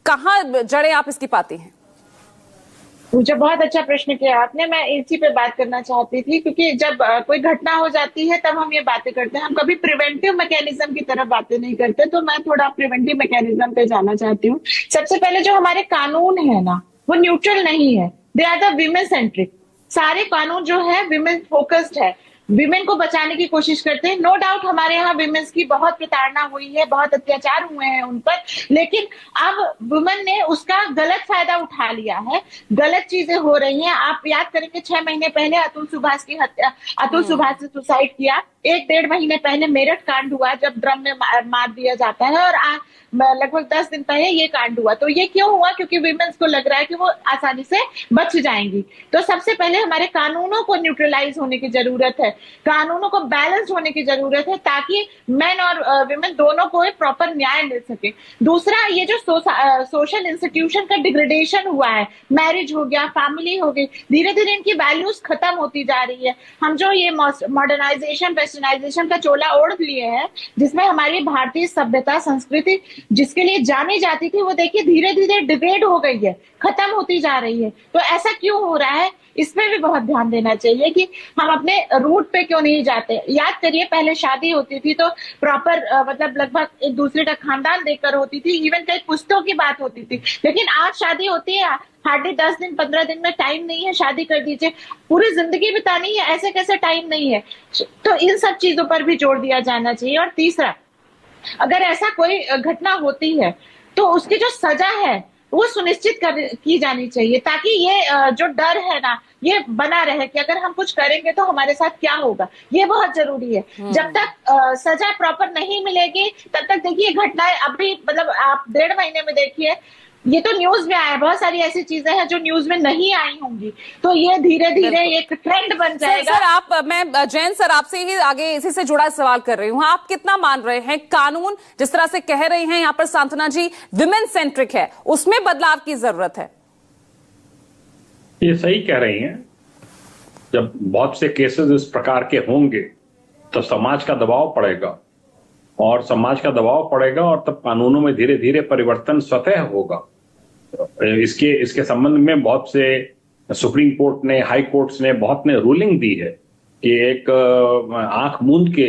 कहाँ जड़ें आप इसकी पाती हैं? मुझे बहुत अच्छा प्रश्न किया आपने। मैं इसी पे बात करना चाहती थी, क्योंकि जब कोई घटना हो जाती है तब हम ये बातें करते हैं, हम कभी प्रिवेंटिव मैकेनिज्म की तरफ बातें नहीं करते। तो मैं थोड़ा प्रिवेंटिव मैकेनिज्म पे जाना चाहती हूँ। सबसे पहले जो हमारे कानून है ना, वो न्यूट्रल नहीं है, they are the women centric. सारे कानून जो है विमेन फोकस्ड है, विमेन को बचाने की कोशिश करते हैं। नो डाउट हमारे यहाँ विमेन्स की बहुत प्रताड़ना हुई है, बहुत अत्याचार हुए हैं उन पर, लेकिन अब वुमेन ने उसका गलत फायदा उठा लिया है, गलत चीजें हो रही हैं। आप याद करेंगे 6 महीने पहले अतुल सुभाष की हत्या, अतुल सुभाष ने सुसाइड किया। 1-1.5 महीने पहले मेरठ कांड हुआ जब ड्रम में मार दिया जाता है, और लगभग 10 दिन पहले ये कांड हुआ। तो ये क्यों हुआ? क्योंकि विमेन्स को लग रहा है कि वो आसानी से बच जाएंगी। तो सबसे पहले हमारे कानूनों को न्यूट्रलाइज होने की जरूरत है, कानूनों को बैलेंस होने की जरूरत है, ताकि मेन और विमेन दोनों को प्रॉपर न्याय मिल सके। दूसरा, ये जो सोशल इंस्टीट्यूशन का डिग्रेडेशन हुआ है, मैरिज हो गया, फैमिली हो गई, धीरे धीरे इनकी वैल्यूज खत्म होती जा रही है। हम जो ये मॉडर्नाइजेशन वेस्टर्नाइजेशन का चोला ओढ़ लिए हैं, जिसमें हमारी भारतीय सभ्यता संस्कृति जिसके लिए जानी जाती थी, वो देखिए धीरे धीरे डिग्रेड हो गई है, खत्म होती जा रही है। तो ऐसा क्यों हो रहा है, इसमें भी बहुत ध्यान देना चाहिए कि हम अपने रूट पे क्यों नहीं जाते। याद करिए, पहले शादी होती थी तो प्रॉपर मतलब लगभग एक दूसरे का खानदान देखकर होती थी, इवन कई पुश्तों की बात होती थी। लेकिन आज शादी होती है, हार्डली 10 दिन 15 दिन में टाइम नहीं है, शादी कर दीजिए। पूरी जिंदगी बितानी है, ऐसे कैसे टाइम नहीं है? तो इन सब चीजों पर भी जोर दिया जाना चाहिए। और तीसरा, अगर ऐसा कोई घटना होती है तो उसकी जो सजा है वो सुनिश्चित की जानी चाहिए, ताकि ये जो डर है ना, ये बना रहे कि अगर हम कुछ करेंगे तो हमारे साथ क्या होगा। ये बहुत जरूरी है। जब तक सजा प्रॉपर नहीं मिलेगी तब तक देखिए घटनाएं अभी मतलब आप 1.5 महीने में देखिए, ये तो न्यूज में आया, बहुत सारी ऐसी चीजें हैं जो न्यूज में नहीं आई होंगी। तो ये धीरे धीरे एक ट्रेंड बन जाएगा। सर मैं जैन सर आपसे ही आगे इसी से जुड़ा सवाल कर रही हूँ। आप कितना मान रहे हैं कानून जिस तरह से कह रही हैं यहाँ पर सांत्वना जी विमेन सेंट्रिक है, उसमें बदलाव की जरूरत है? ये सही कह रही हैं। जब बहुत से केसेस इस प्रकार के होंगे तो समाज का दबाव पड़ेगा, और समाज का दबाव पड़ेगा और तब कानूनों में धीरे धीरे परिवर्तन स्वतः होगा। इसके संबंध में बहुत से सुप्रीम कोर्ट ने, हाई कोर्ट्स ने बहुत ने रूलिंग दी है कि एक आंख मूंद के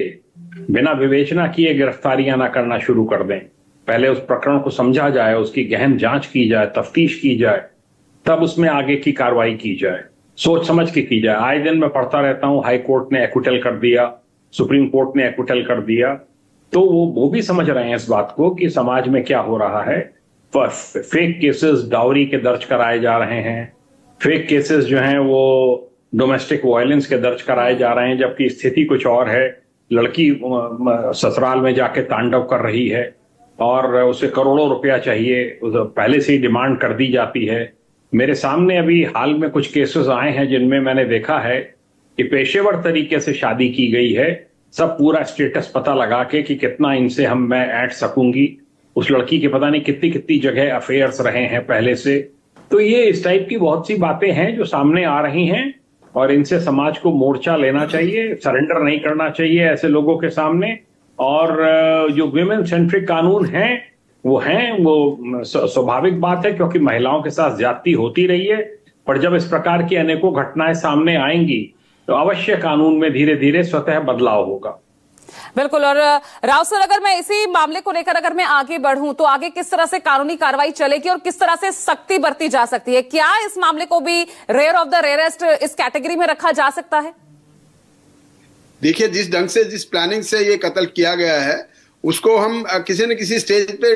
बिना विवेचना किए गिरफ्तारियां ना करना शुरू कर दें। पहले उस प्रकरण को समझा जाए, उसकी गहन जांच की जाए, तफ्तीश की जाए, तब उसमें आगे की कार्रवाई की जाए, सोच समझ के की जाए। आए दिन मैं पढ़ता रहता हूं, हाई कोर्ट ने एक्विटल कर दिया, सुप्रीम कोर्ट ने एक्विटल कर दिया। तो वो भी समझ रहे हैं इस बात को कि समाज में क्या हो रहा है। फेक केसेस डाउरी के दर्ज कराए जा रहे हैं, फेक केसेस जो हैं वो डोमेस्टिक वायलेंस के दर्ज कराए जा रहे हैं, जबकि स्थिति कुछ और है। लड़की ससुराल में जाके तांडव कर रही है और उसे करोड़ों रुपया चाहिए, पहले से ही डिमांड कर दी जाती है। मेरे सामने अभी हाल में कुछ केसेस आए हैं जिनमें मैंने देखा है कि पेशेवर तरीके से शादी की गई है, सब पूरा स्टेटस पता लगा के कि कितना इनसे मैं ऐड सकूंगी। उस लड़की के पता नहीं कितनी कितनी जगह अफेयर्स रहे हैं पहले से। तो ये इस टाइप की बहुत सी बातें हैं जो सामने आ रही हैं, और इनसे समाज को मोर्चा लेना चाहिए, सरेंडर नहीं करना चाहिए ऐसे लोगों के सामने। और जो विमेन सेंट्रिक कानून हैं वो स्वाभाविक बात है, क्योंकि महिलाओं के साथ ज्यादती होती रही है। पर जब इस प्रकार की अनेकों घटनाएं सामने आएंगी तो अवश्य कानून में धीरे धीरे स्वतः बदलाव होगा। बिल्कुल। और राव सर, अगर मैं इसी मामले को लेकर अगर मैं आगे बढ़ूं तो आगे किस तरह से कानूनी कार्रवाई चलेगी और किस तरह से सख्ती बरती जा सकती है? क्या इस मामले को भी रेयर ऑफ द रेयरेस्ट इस कैटेगरी में रखा जा सकता है? देखिए, जिस ढंग से, जिस प्लानिंग से ये कत्ल किया गया है, उसको हम किसी न किसी स्टेज पे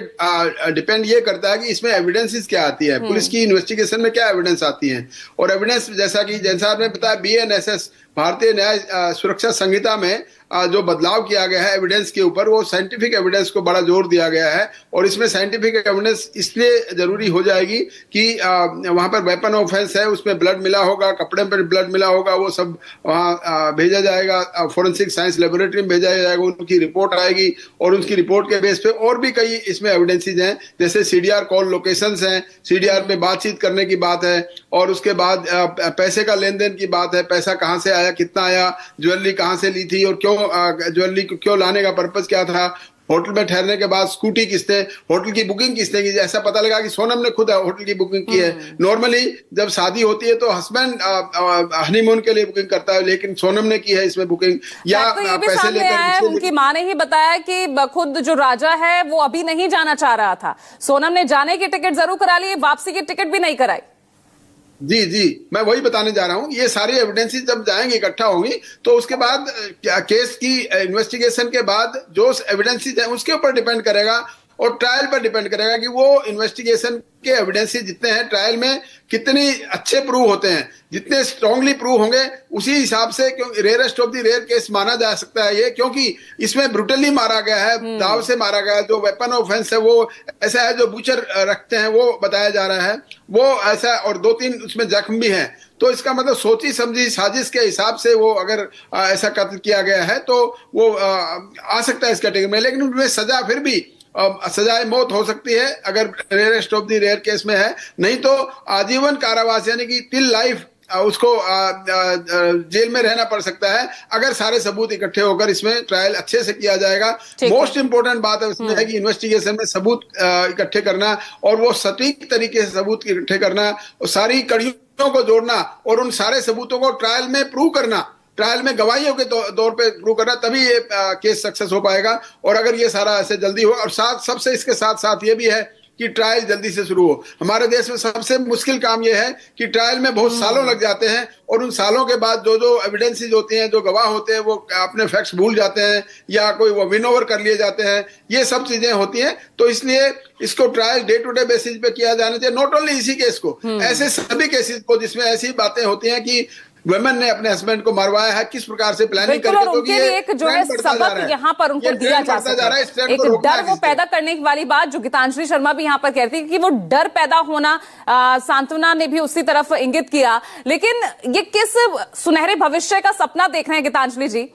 डिपेंड ये करता है कि इसमें एविडेंसेस क्या आती है, पुलिस की इन्वेस्टिगेशन में क्या एविडेंस आती है। और एविडेंस, जैसा कि जैन साहब ने बताया, BNSS भारतीय न्याय सुरक्षा संहिता में जो बदलाव किया गया है एविडेंस के ऊपर, वो साइंटिफिक एविडेंस को बड़ा जोर दिया गया है। और इसमें साइंटिफिक एविडेंस इसलिए जरूरी हो जाएगी कि वहां पर वेपन ऑफेंस है, उसमें ब्लड मिला होगा, कपड़े पर ब्लड मिला होगा, वो सब वहां भेजा जाएगा, फोरेंसिक साइंस लेबोरेटरी में भेजा जाएगा, उनकी रिपोर्ट आएगी, और उनकी रिपोर्ट के बेस पे और भी कई इसमें एविडेंसेज हैं, जैसे CDR कॉल लोकेशंस हैं, CDR पे बातचीत करने की बात है, और उसके बाद पैसे का लेन देन की बात है, पैसा कहाँ से आया, कितना आया, ज्वेलरी कहाँ से ली थी, और क्यों ज्वेलरी क्यों लाने का पर्पस क्या था, होटल में ठहरने के बाद स्कूटी किसने, होटल की बुकिंग किसने की। ऐसा पता लगा कि सोनम ने खुद होटल की बुकिंग की है। नॉर्मली जब शादी होती है तो हस्बैंड हनीमून के लिए बुकिंग करता है, लेकिन सोनम ने की है इसमें बुकिंग। या तो ये भी पैसे सामने आया है, लेकर उनकी मां ने ही बताया कि खुद जो राजा है वो अभी नहीं जाना चाह रहा था। सोनम ने जाने की टिकट जरूर करा ली, वापसी की टिकट भी नहीं कराई। जी मैं वही बताने जा रहा हूं। ये सारी एविडेंसेस जब जाएंगी, इकट्ठा होंगी, तो उसके बाद केस की इन्वेस्टिगेशन के बाद जो एविडेंसेस है उसके ऊपर डिपेंड करेगा और ट्रायल पर डिपेंड करेगा कि वो इन्वेस्टिगेशन के एविडेंसेस जितने हैं ट्रायल में कितने अच्छे प्रूव होते हैं। जितने स्ट्रांगली प्रूव होंगे उसी हिसाब से, क्योंकि rarest of the rare case माना जा सकता है ये, क्योंकि इसमें ब्रूटली मारा गया है, दाव से मारा गया है। जो वेपन ऑफ ऑफेंस है वो ऐसा है जो बूचर रखते हैं वो बताया जा रहा है, वो ऐसा, और 2-3 उसमें जख्म भी हैं। तो इसका मतलब सोची समझी साजिश के हिसाब से वो अगर ऐसा कत्ल किया गया है तो वो आ सकता है इस कैटेगरी में। लेकिन उनमें सजा फिर भी सजाए मौत हो सकती है अगर rarest of the rare case में है, नहीं तो आजीवन कारावास यानी कि टिल लाइफ उसको जेल में रहना पड़ सकता है, अगर सारे सबूत इकट्ठे होकर इसमें ट्रायल अच्छे से किया जाएगा। मोस्ट इंपोर्टेंट बात है उसमें है कि इन्वेस्टिगेशन में सबूत इकट्ठे करना और वो सटीक तरीके से सबूत इकट्ठे करना और सारी कड़ियों को जोड़ना और उन सारे सबूतों को ट्रायल में प्रूव करना, ट्रायल में गवाहियों के तौर पे प्रूव करना, तभी ये केस सक्सेस हो पाएगा। और अगर ये सारा ऐसे जल्दी हो, और सबसे इसके साथ साथ ये भी है कि ट्रायल जल्दी से शुरू हो। हमारे देश में सबसे मुश्किल काम यह है कि ट्रायल में बहुत सालों लग जाते हैं और उन सालों के बाद जो एविडेंसेस होती हैं, जो गवाह होते हैं, वो अपने फैक्ट्स भूल जाते हैं या कोई वो विन ओवर कर लिए जाते हैं। ये सब चीजें होती हैं, तो इसलिए इसको trial day to day basis पे किया जाना चाहिए। नॉट ओनली इसी केस को, ऐसे सभी केसेस को जिसमें ऐसी बातें होती हैं कि वुमेन ने अपने हस्बैंड को मरवाया है, किस प्रकार से प्लानिंग करके, तो उनके लिए एक जो है सबक यहाँ पर उनको दिया जा सकता है, एक डर वो पैदा करने वाली बात जो गीतांजलि शर्मा भी यहाँ पर कहती है कि वो डर पैदा होना, सांत्वना ने भी उसी तरफ इंगित किया। लेकिन ये किस सुनहरे भविष्य का सपना देख रहे हैं गीतांजलि जी?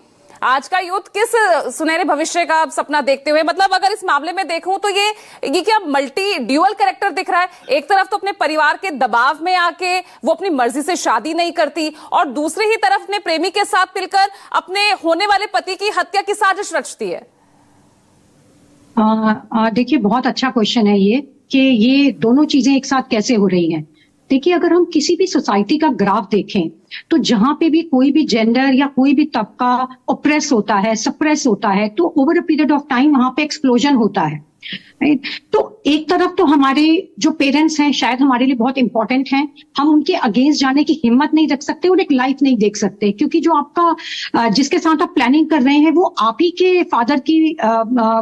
आज का यूथ किस सुनहरे भविष्य का सपना देखते हुए, मतलब अगर इस मामले में देखूं तो ये क्या मल्टी ड्यूअल कैरेक्टर दिख रहा है? एक तरफ तो अपने परिवार के दबाव में आके वो अपनी मर्जी से शादी नहीं करती और दूसरी ही तरफ अपने प्रेमी के साथ मिलकर अपने होने वाले पति की हत्या की साजिश रचती है। देखिए, बहुत अच्छा क्वेश्चन है ये कि ये दोनों चीजें एक साथ कैसे हो रही हैं। देखिए, अगर हम किसी भी सोसाइटी का ग्राफ देखें तो जहां पे भी कोई भी जेंडर या कोई भी तबका ऑप्रेस होता है, सप्रेस होता है, तो over a period of time वहां पे एक्सप्लोजन होता है। राइट? तो एक तरफ तो हमारे जो पेरेंट्स हैं शायद हमारे लिए बहुत इंपॉर्टेंट हैं, हम उनके अगेंस्ट जाने की हिम्मत नहीं रख सकते और एक लाइफ नहीं देख सकते, क्योंकि जो आपका जिसके साथ आप प्लानिंग कर रहे हैं वो आप ही के फादर की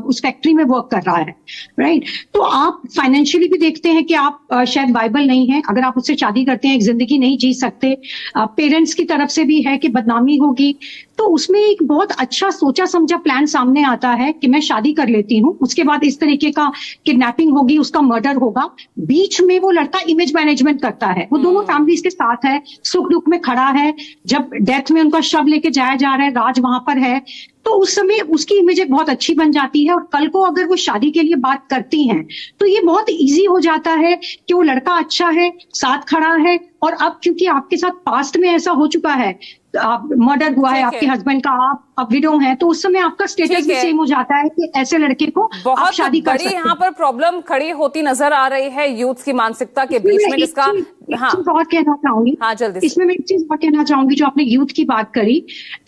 उस फैक्ट्री में वर्क कर रहा है। राइट? तो आप फाइनेंशियली भी देखते हैं कि आप शायद वाइबल नहीं है, अगर आप उससे शादी करते हैं एक जिंदगी नहीं जी सकते। पेरेंट्स की तरफ से भी है कि बदनामी होगी, तो उसमें एक बहुत अच्छा सोचा समझा प्लान सामने आता है कि मैं शादी कर लेती हूँ, उसके बाद इस तरीके का किडनैपिंग होगी, उसका मर्डर होगा। बीच में वो लड़का इमेज मैनेजमेंट करता है, वो दोनों फैमिलीज के साथ है, सुख दुख में खड़ा है, जब डेथ में उनका शव लेके जाया जा रहा है, राज वहां पर है, तो उस समय उसकी इमेज एक बहुत अच्छी बन जाती है। और कल को अगर वो शादी के लिए बात करती हैं तो ये बहुत इजी हो जाता है कि वो लड़का अच्छा है, साथ खड़ा है, और अब क्योंकि आपके साथ पास्ट में ऐसा हो चुका है, मर्डर हुआ है आपके हस्बैंड का, आप विडो हैं, तो उस समय आपका स्टेटस भी सेम हो जाता है कि ऐसे लड़के को आप शादी कर सकते हैं। यहाँ पर प्रॉब्लम खड़ी होती नजर आ रही है यूथ की मानसिकता के बीच में, जिसका और कहना चाहूंगी। हाँ, जल्दी। इसमें मैं एक चीज और कहना चाहूंगी, जो आपने यूथ की बात करी,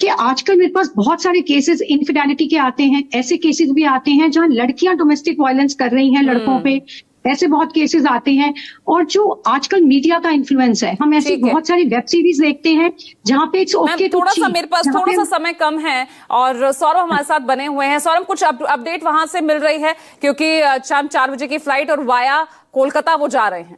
कि आजकल मेरे पास बहुत सारे केसेस इनफिडेलिटी के आते हैं, ऐसे केसेस भी आते हैं जहां लड़कियां डोमेस्टिक वायलेंस कर रही हैं लड़कों पे, ऐसे बहुत केसेस आते हैं। और जो आजकल मीडिया का इन्फ्लुएंस है, हम ऐसी बहुत सारी वेब सीरीज देखते हैं जहां पे थोड़ा सा मेरे पास थोड़ा सा समय कम है और सौरभ हमारे साथ बने हुए हैं। सौरभ, कुछ अपडेट वहां से मिल रही है? क्योंकि शाम 4 बजे की फ्लाइट और वाया कोलकाता वो जा रहे हैं।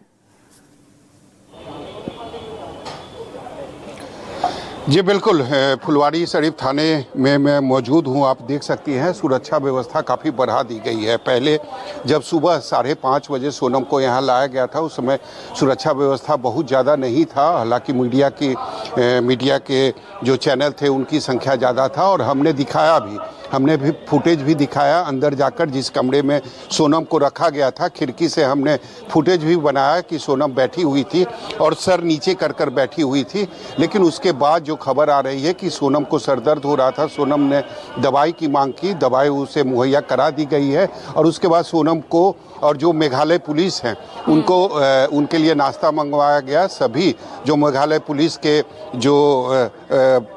जी बिल्कुल, फुलवारी शरीफ थाने में मैं मौजूद हूँ। आप देख सकती हैं सुरक्षा व्यवस्था काफ़ी बढ़ा दी गई है। पहले जब सुबह 5:30 बजे सोनम को यहाँ लाया गया था उस समय सुरक्षा व्यवस्था बहुत ज़्यादा नहीं था, हालांकि मीडिया के जो चैनल थे उनकी संख्या ज़्यादा था और हमने दिखाया भी। हमने भी फुटेज भी दिखाया अंदर जाकर, जिस कमरे में सोनम को रखा गया था खिड़की से हमने फुटेज भी बनाया कि सोनम बैठी हुई थी और सर नीचे कर बैठी हुई थी। लेकिन उसके बाद जो खबर आ रही है कि सोनम को सर दर्द हो रहा था, सोनम ने दवाई की मांग की, दवाई उसे मुहैया करा दी गई है और उसके बाद सोनम को और जो मेघालय पुलिस हैं उनको उनके लिए नाश्ता मंगवाया गया। सभी जो मेघालय पुलिस के जो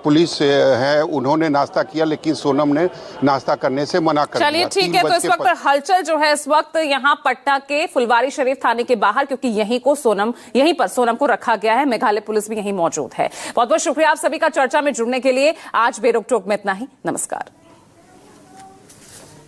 पुलिस है उन्होंने नाश्ता किया, लेकिन सोनम ने नाश्ता करने से मना कर दिया। चलिए ठीक है, तो इस वक्त हलचल जो है इस वक्त यहाँ पटना के फुलवारी शरीफ थाने के बाहर, क्योंकि यहीं पर सोनम को रखा गया है, मेघालय पुलिस भी यहीं मौजूद है। बहुत बहुत शुक्रिया आप सभी का चर्चा में जुड़ने के लिए। आज बेरोक टोक में इतना ही। नमस्कार।